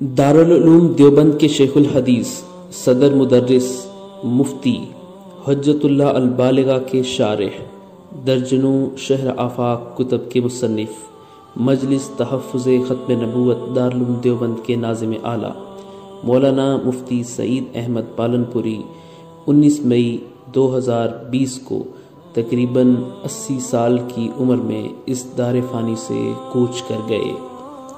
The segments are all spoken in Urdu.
دارالعلوم دیوبند کے شیخ الحدیث صدر مدرس مفتی حجت اللہ البالغہ کے شارح درجنوں شہر آفاق کتب کے مصنف مجلس تحفظ ختم نبوت دارالعلوم دیوبند کے ناظم اعلیٰ مولانا مفتی سعید احمد پالنپوری 19 مئی 2020 کو تقریباً 80 سال کی عمر میں اس دار فانی سے کوچ کر گئے۔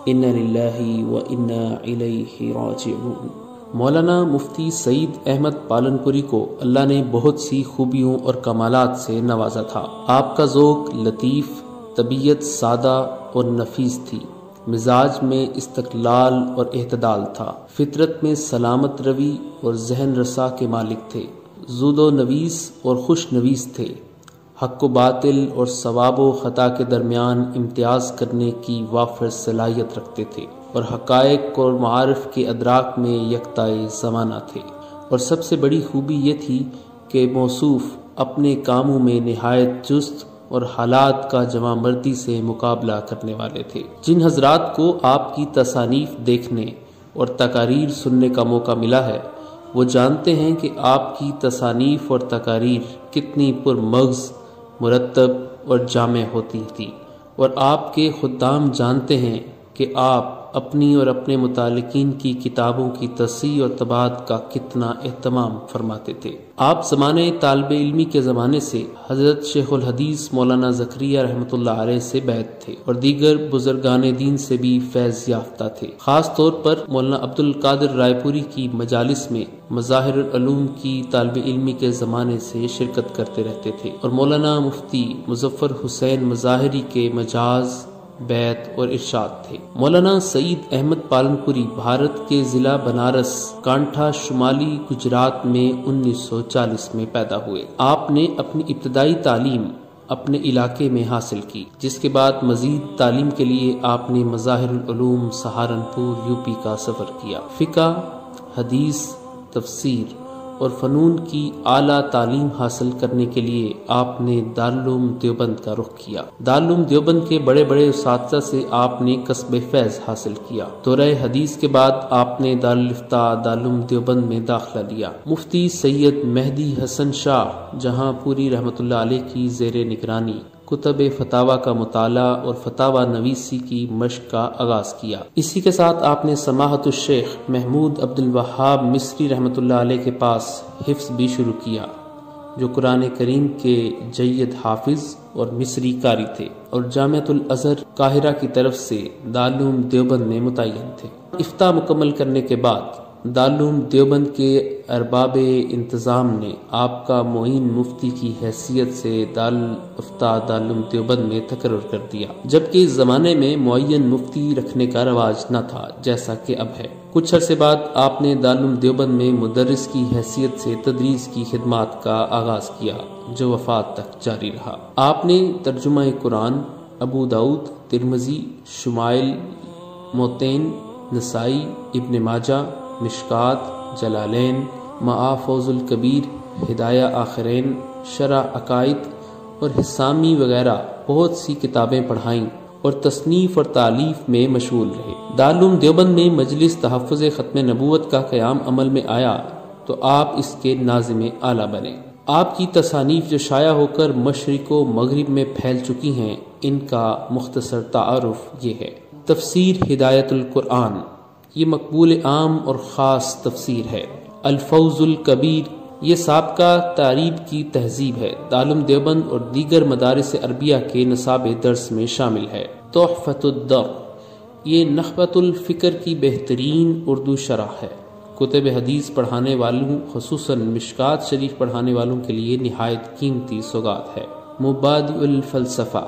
انا للہ و انا الیہ راجعون۔ مولانا مفتی سعید احمد پالنپوری کو اللہ نے بہت سی خوبیوں اور کمالات سے نوازا تھا۔ آپ کا ذوق لطیف، طبیعت سادہ اور نفیس تھی، مزاج میں استقلال اور اعتدال تھا، فطرت میں سلامت روی اور ذہن رسا کے مالک تھے، زود و نویس اور خوش نویس تھے، حق و باطل اور ثواب و خطا کے درمیان امتیاز کرنے کی وافر صلاحیت رکھتے تھے اور حقائق اور معارف کے ادراک میں یکتائے زمانہ تھے، اور سب سے بڑی خوبی یہ تھی کہ موصوف اپنے کاموں میں نہایت چست اور حالات کا جمع مردی سے مقابلہ کرنے والے تھے۔ جن حضرات کو آپ کی تصانیف دیکھنے اور تقاریر سننے کا موقع ملا ہے وہ جانتے ہیں کہ آپ کی تصانیف اور تقاریر کتنی پرمغز، مرتب اور جامع ہوتی تھی، اور آپ کے خدام جانتے ہیں کہ آپ اپنی اور اپنے متعلقین کی کتابوں کی تصحیح اور طباعت کا کتنا اہتمام فرماتے تھے۔ آپ زمانے طالب علمی کے زمانے سے حضرت شیخ الحدیث مولانا زکریا رحمۃ اللہ علیہ سے بیعت تھے اور دیگر بزرگان دین سے بھی فیض یافتہ تھے۔ خاص طور پر مولانا عبد القادر رائے پوری کی مجالس میں مظاہر العلوم کی طالب علمی کے زمانے سے شرکت کرتے رہتے تھے، اور مولانا مفتی مظفر حسین مظاہری کے مجاز، بیعت اور ارشاد تھے۔ مولانا سعید احمد پالنپوری بھارت کے ضلع بنارس کانٹھا شمالی گجرات میں 1940 میں پیدا ہوئے۔ آپ نے اپنی ابتدائی تعلیم اپنے علاقے میں حاصل کی، جس کے بعد مزید تعلیم کے لیے آپ نے مظاہر العلوم سہارنپور یوپی کا سفر کیا۔ فقہ، حدیث، تفسیر اور فنون کی اعلیٰ تعلیم حاصل کرنے کے لیے آپ نے دارالعلوم دیوبند کا رخ کیا۔ دارالعلوم دیوبند کے بڑے بڑے اساتذہ سے آپ نے کسب فیض حاصل کیا۔ دورہ حدیث کے بعد آپ نے دارالافتاء دارالعلوم دیوبند میں داخلہ لیا۔ مفتی سید مہدی حسن شاہ جہاں پوری رحمۃ اللہ علیہ کی زیر نگرانی کتب فتاوی کا مطالعہ اور فتاوی نویسی کی مشق کا آغاز کیا۔ اسی کے ساتھ آپ نے سماحت الشیخ محمود عبد الوہاب مصری رحمۃ اللہ علیہ کے پاس حفظ بھی شروع کیا، جو قرآن کریم کے جید حافظ اور مصری قاری تھے، اور جامعۃ الازہر قاہرہ کی طرف سے دارالعلوم دیوبند میں متعین تھے۔ افتاء مکمل کرنے کے بعد دارالعلوم دیوبند کے ارباب انتظام نے آپ کا معین مفتی کی حیثیت سے دارالافتاء دارالعلوم دیوبند میں تقرر کر دیا، جبکہ اس زمانے میں معین مفتی رکھنے کا رواج نہ تھا جیسا کہ اب ہے۔ کچھ عرصے بعد آپ نے دارالعلوم دیوبند میں مدرس کی حیثیت سے تدریس کی خدمات کا آغاز کیا، جو وفات تک جاری رہا۔ آپ نے ترجمہ قرآن، ابو داؤد، ترمذی، شمائل، موتین، نسائی، ابن ماجہ، مشکات، جلالین، معافوز الکبیر، ہدایہ آخرین، شرح عقائد اور حسامی وغیرہ بہت سی کتابیں پڑھائیں اور تصنیف اور تالیف میں مشغول رہے۔ دارالعلوم دیوبند میں مجلس تحفظ ختم نبوت کا قیام عمل میں آیا تو آپ اس کے ناظم اعلیٰ بنے۔ آپ کی تصانیف جو شائع ہو کر مشرق و مغرب میں پھیل چکی ہیں، ان کا مختصر تعارف یہ ہے۔ تفسیر ہدایت القرآن، یہ مقبول عام اور خاص تفسیر ہے۔ الفوز الکبیر، یہ سابقہ تعریب کی تہذیب ہے، دارالعلوم دیوبند اور دیگر مدارس عربیہ کے نصاب درس میں شامل ہے۔ تحفۃ الدر، یہ نخبۃ الفکر کی بہترین اردو شرح ہے، کتب حدیث پڑھانے والوں خصوصاً مشکات شریف پڑھانے والوں کے لیے نہایت قیمتی سوغات ہے۔ مبادئ الفلسفہ،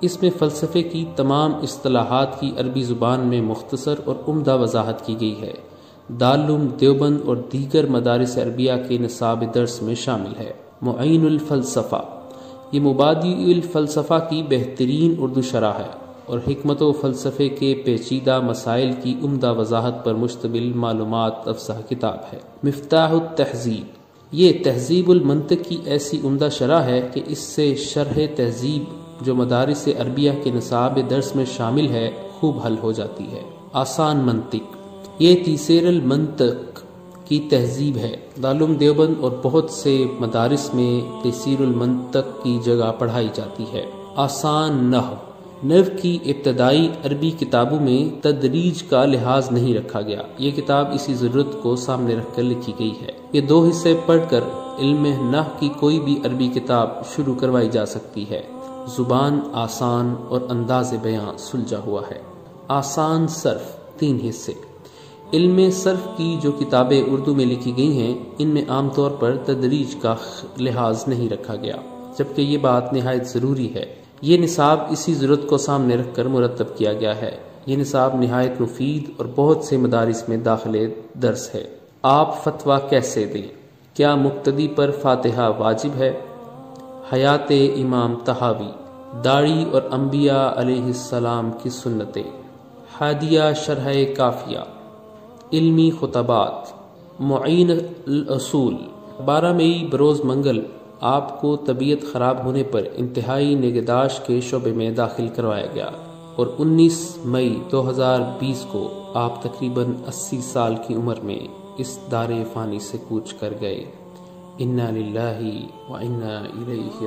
اس میں فلسفے کی تمام اصطلاحات کی عربی زبان میں مختصر اور عمدہ وضاحت کی گئی ہے، دارالعلوم دیوبند اور دیگر مدارس عربیہ کے نصاب درس میں شامل ہے۔ معین الفلسفہ، یہ مبادئ الفلسفہ کی بہترین اردو شرح ہے اور حکمت و فلسفے کے پیچیدہ مسائل کی عمدہ وضاحت پر مشتمل معلومات افزا کتاب ہے۔ مفتاح التہذیب، یہ تہذیب المنطق کی ایسی عمدہ شرح ہے کہ اس سے شرح تہذیب جو مدارس عربیہ کے نصاب درس میں شامل ہے خوب حل ہو جاتی ہے۔ آسان منطق، یہ تیسیر المنطق کی تہذیب ہے۔ دارالعلوم دیوبند اور بہت سے مدارس میں تیسیر المنطق کی جگہ پڑھائی جاتی ہے۔ آسان نحو کی ابتدائی عربی کتابوں میں تدریج کا لحاظ نہیں رکھا گیا۔ یہ کتاب اسی ضرورت کو سامنے رکھ کر لکھی گئی ہے۔ یہ 2 حصے پڑھ کر علم نحو کی کوئی بھی عربی کتاب شروع کروائی جا سکتی ہے۔ زبان آسان اور انداز بیاں سلجھا ہوا ہے۔ آسان صرف 3 حصے۔ علم صرف کی جو کتابیں اردو میں لکھی گئی ہیں ان میں عام طور پر تدریج کا لحاظ نہیں رکھا گیا، جبکہ یہ بات نہایت ضروری ہے۔ یہ نصاب اسی ضرورت کو سامنے رکھ کر مرتب کیا گیا ہے۔ یہ نصاب نہایت مفید اور بہت سے مدارس میں داخل درس ہے۔ آپ فتویٰ کیسے دیں؟ کیا مقتدی پر فاتحہ واجب ہے؟ حیات امام طحاوی، داڑھی اور انبیاء علیہ السلام کی سنتیں، ہادیہ شرح کافیہ، علمی خطبات، معین الاصول۔ 12 مئی بروز منگل آپ کو طبیعت خراب ہونے پر انتہائی نگہداشت کے شعبے میں داخل کروایا گیا اور 19 مئی 2020 کو آپ تقریباً 80 سال کی عمر میں اس دار فانی سے کوچ کر گئے۔ انا للہ و انا الیہ